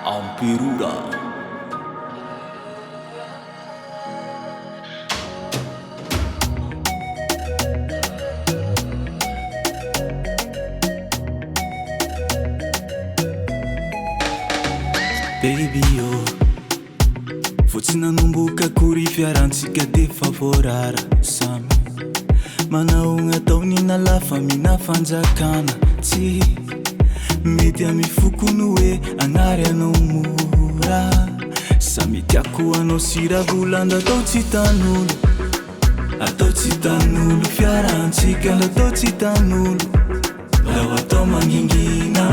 Ampirura. Baby yo, fotsy nanomboka kory fiarantsika defa voarara samy manahogna taony nalafa mina fanjakana tsy mety amifokony hoe agnary anao mora samy tiako anao siravolanda atao tsy tanolo atao tsy tanolo fiarantsika atao tsy tanolo lao atao mangingina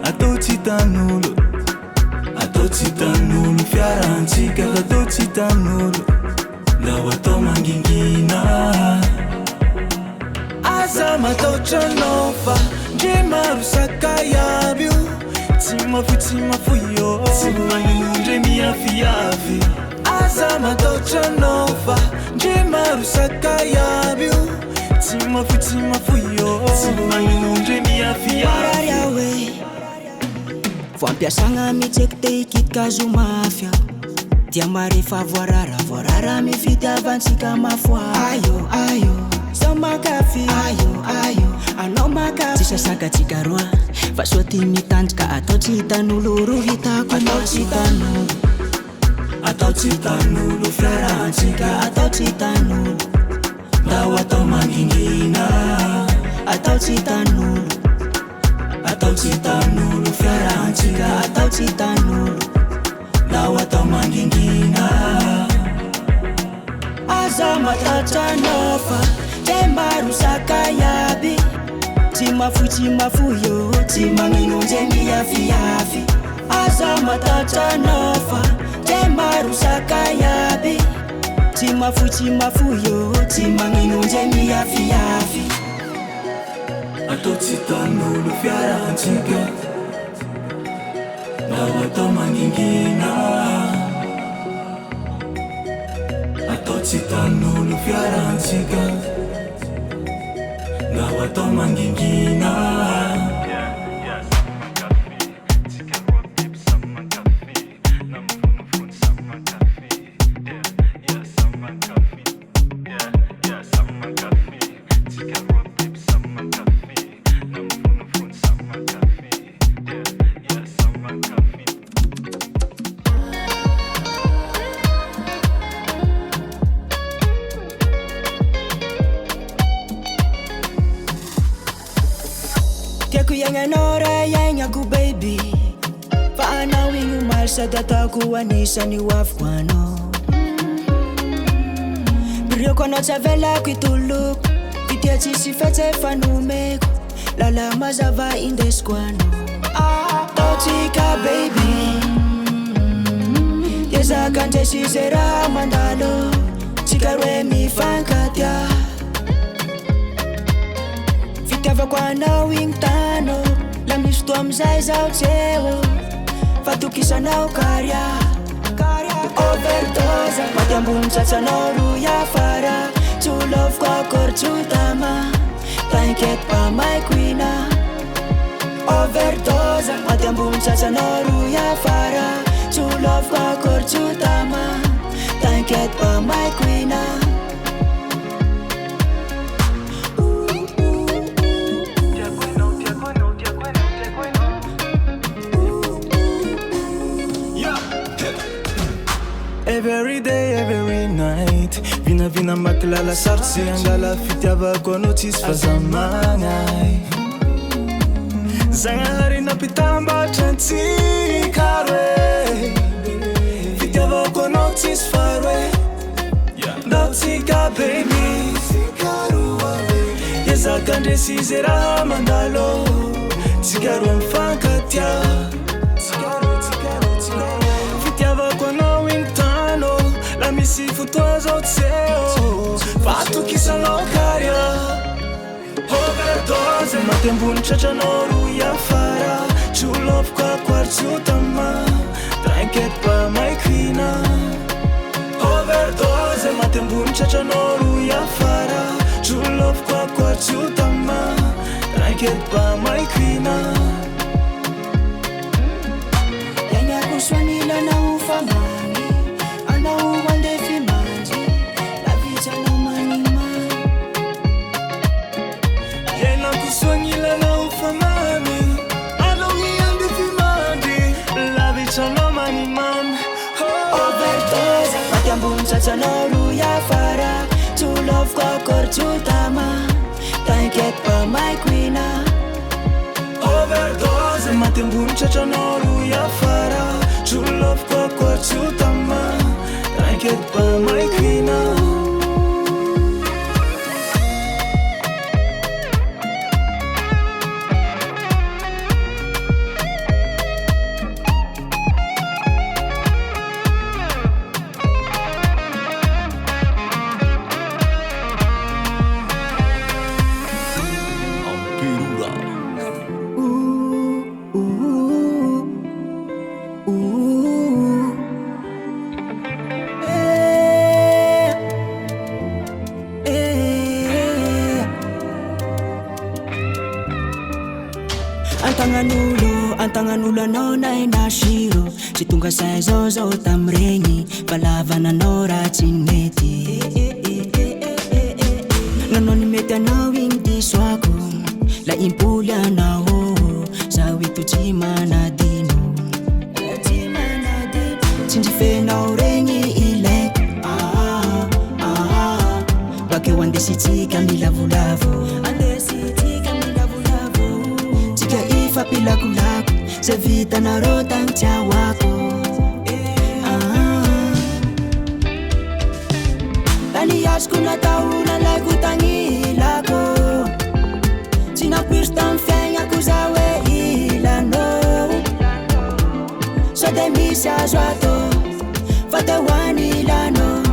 atao tsy tanolo atao tsy tanolo fiarantsika atao tsy tanolo lao atao mangingina aza mataotra anao fa ndre maro sakaiaby io tsy mafo io tsy magnino ndre miafiafy aza mataotra anao fa ndre maro sakaiaby io tsy mafo io tsy magnino ndre miafiafy fampiasagna mitseky te hikitika zo mafia dia marefa voarara mifitiavantsika mafoa ayo zao makafi ayo anao makafi tsy sasakatsika roa fa soa ty mitanjaka atao tsy hitan'olo ro hitako atao tsy hitan'olo fiarantsika atao tsy hitan'olo ndao atao mangingina atao tsy hitan'olo atao tsy hitan'olo fiarantsika atao tsy hitan'olo ndao atao mangingina aza matatra anao fa ndre maro sakaiaby tsy mafo io tsy magnino ndre miafiafy aza matatra anao fa ndre maro sakaiaby tsy mafo io tsy magnino ndre miafiafy atao tsy hitan'olo fiarantsika ndao atao mangingina atao tsy hitan'olo fiarantsika ndao atao mangingina tiako iagnanao ra iainako baby fa anao igny omaly sady ataoko anisany hoaviko anao birioko anao tsy avelako hitoloko fitia tsisy fetsy fanomeko lala mazava indesiko anao taotsika baby tiazaka ndresy ze raha mandalo tsika roe mifankatia fitiavako anao igny tano la misy fotoa amizay zaho tseo fa tokisanao karia overdose maty ambony tsatsanao roy afara tsy oloviko akory tsy tama t'inquiète pas my queen overdose maty ambony tsatsanao roy afara tsy oloviko akory tsy tama t'inquiète pas my queen Every day, every night Vina makilala sartsy angala fitiavako anao tsisy fahazamagnay Zagnahary nampitambatra antsika roe fitiavako anao tsisy faroe ndao tsika baby iezaka ndresy ze raha mandalo tsika roa mifankatia fitiavako anao igny tano la misy fotoa zao tseo fa tokisanao karia overdose maty ambony tratranao roy afara tsy oloviko akoary tsy tama t'inquiète pas my queen overdose maty ambony tratranao roy afara tsy oloviko akoary tsy tama t'inquiète pas my queen Tratranao roy afara Tsoloviko akory tsotama T'inquiète pas my queen Overdose matembony tratranao roy afara Tsoloviko akory tsotama T'inquiète pas my queen Antagnan'olo anao na inasiro Tsy tonga say zao tamregny Valavananao raha tsy mety Nanao ny mety anao igny disoako La impoly anao Zaho eto tsy manadino Tsinjifenao regny ilaiko Bakeo andesitsika milavolavo Pilakulako Zay vitanareo tagny tiawako Tany azoko natao nalaiko tagny ilako Tsy napiry tamy fiaignako za hoe ilanao Sao de misy azo atao Fa teo any ilanao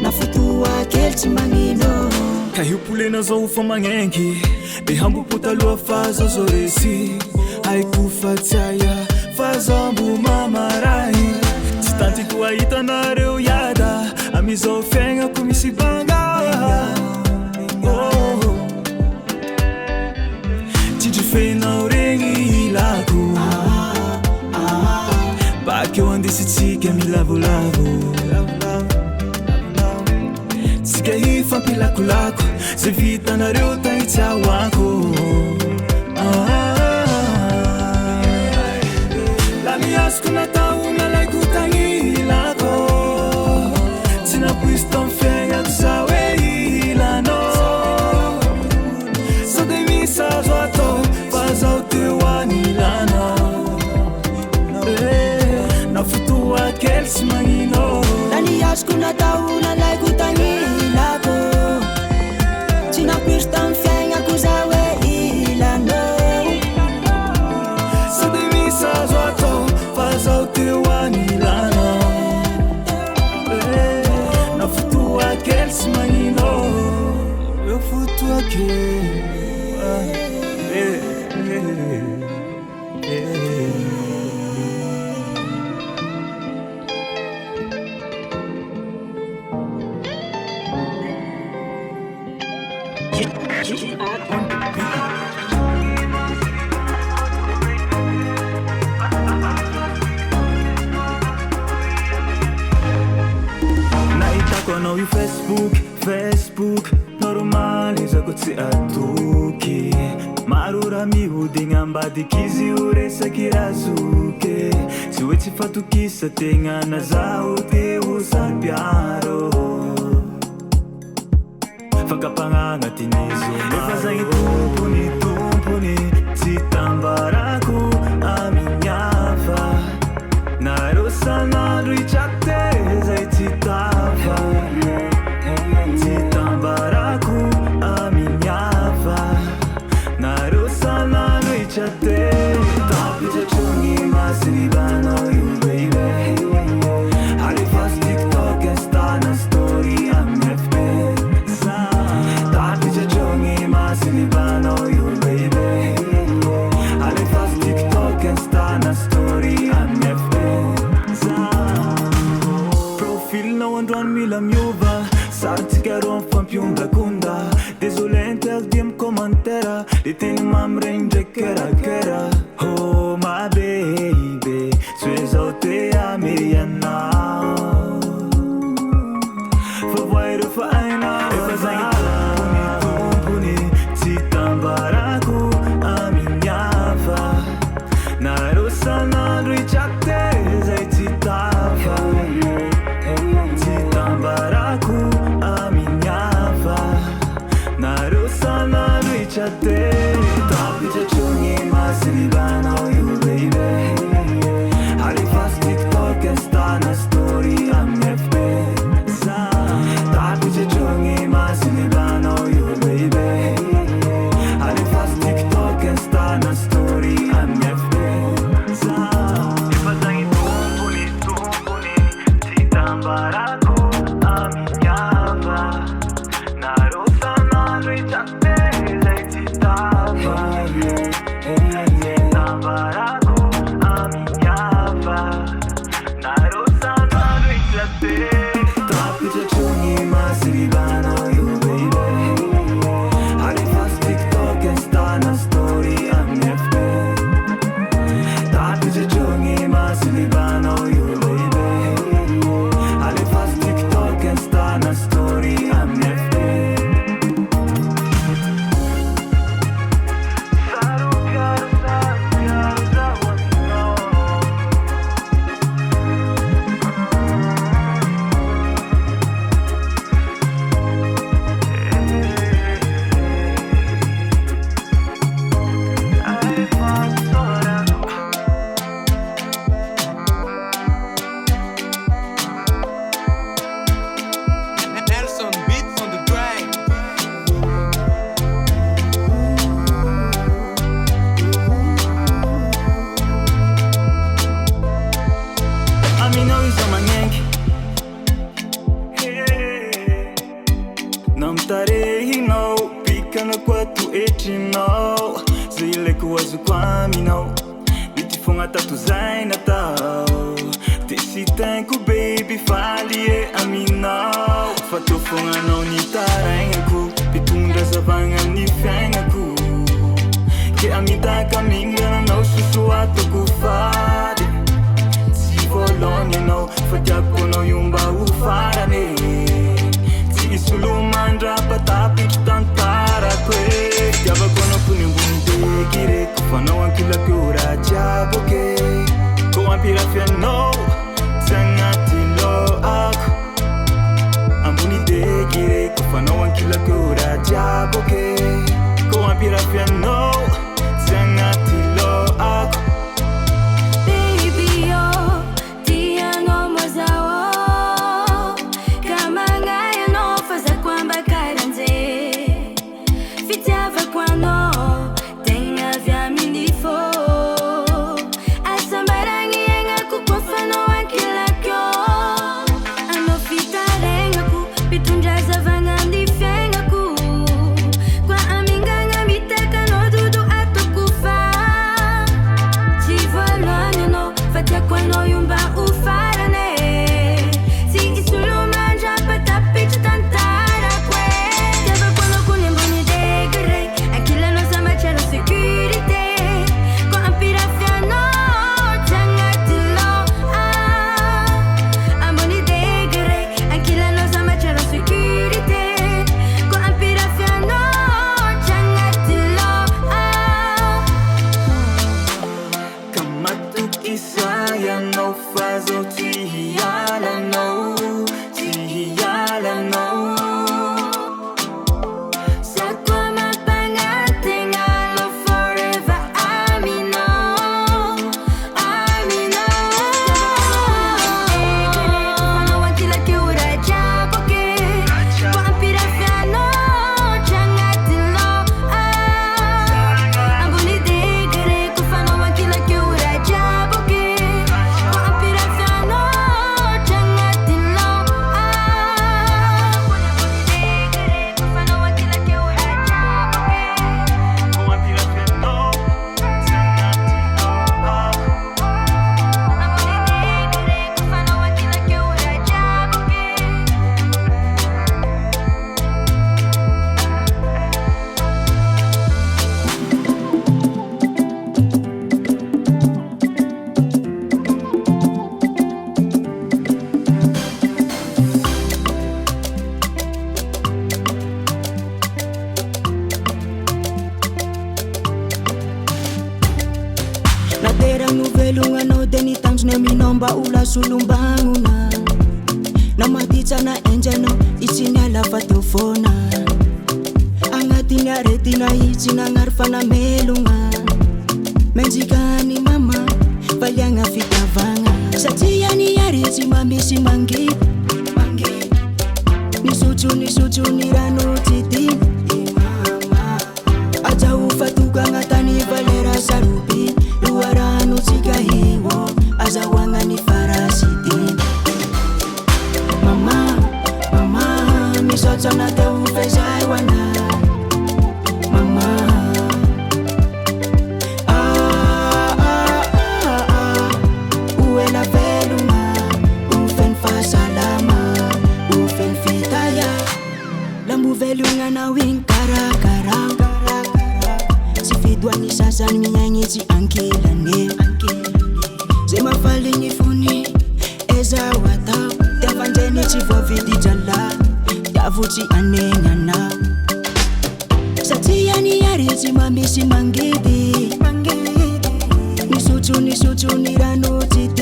Na fotoa kely tsy magnino Ka hiopolena zao fa magnenky Be hambo taloha fa zao zao resy Haiko fa tsy aia fa zao mbo mamarahy Tsy tantiko ahitanareo iada Amizao fiaignako misy banga Tsinjifenao regny ilako Bakeo andesitsika milavolavo Tsika hifampilakolako Zay vitanareo tagny tiawako La miazoko natao nalaiko tagny ilako Tsy napoizy tamy fiaignako za hoe ilanao Sao de misy azo atao fa zaho teo any ilanao Na fotoa kely tsy magnino La niazoko natao nalaiko tagny ilako Tsy napiry tamy fiaignako za hoe ilanao Sao de misy azo atao fa zaho teo any ilanao Na fotoa kely tsy magnino Eo fotoa kely Nahitako anao io Facebook Normal izako tsy atoky Maro raha mihodigna ambadiky izy io resaky razoky Tsy hoe tsy fatokisa tegna na zaho teo sampiaro Fakapagna agnatin'izy Efa zay tompony Tsy tambarako amin'hafa Nareo sanandro itrate zay tsy tafa Tsy tambarako amin'hafa Nareo sanandro itrate Tapitratrony masiribanao io baby Alefas TikTok, Insta na story amin'ny FB Tapitratrony masiribanao io baby Alefas TikTok, Insta na story amin'ny FB Profilinao androany mila miova Saritsika roa mifampiondrakonda Désolé interdit amy commentaire Le teny mamy regny ndraiky kerakera Oh my baby Tsy hoe zao te ame anao Fa voaireo fa ainao Efa zay tompony Tsy tambarako amin'hafa Nareo sanandro itrate zay tsy tafa Minomba ula sulumbanguna na maditsa na enjano itsinya la fatofona anga tiny aretina itsy nagnary fanamelogna menjikany mama valiagna fitavagna satria niary tsy mamisy mangidy nisotro ny rano tsy diny ajaho fatokagna tany valera saroby loha rano tsika hiwo azahoagna ny farasidiny mama misaotra natao fezay hoana mama uela velogna ufeny fahasalama ufeny fitaya lambo velogna igny karakara tsy fidoany sasany miaigny tsy ankilane zay mafaligny fony ezao atao tiavanjeny tsy voavidy jala tiavotsy anegnana satria niary tsy mamisy mangidy nisotro ny rano tsy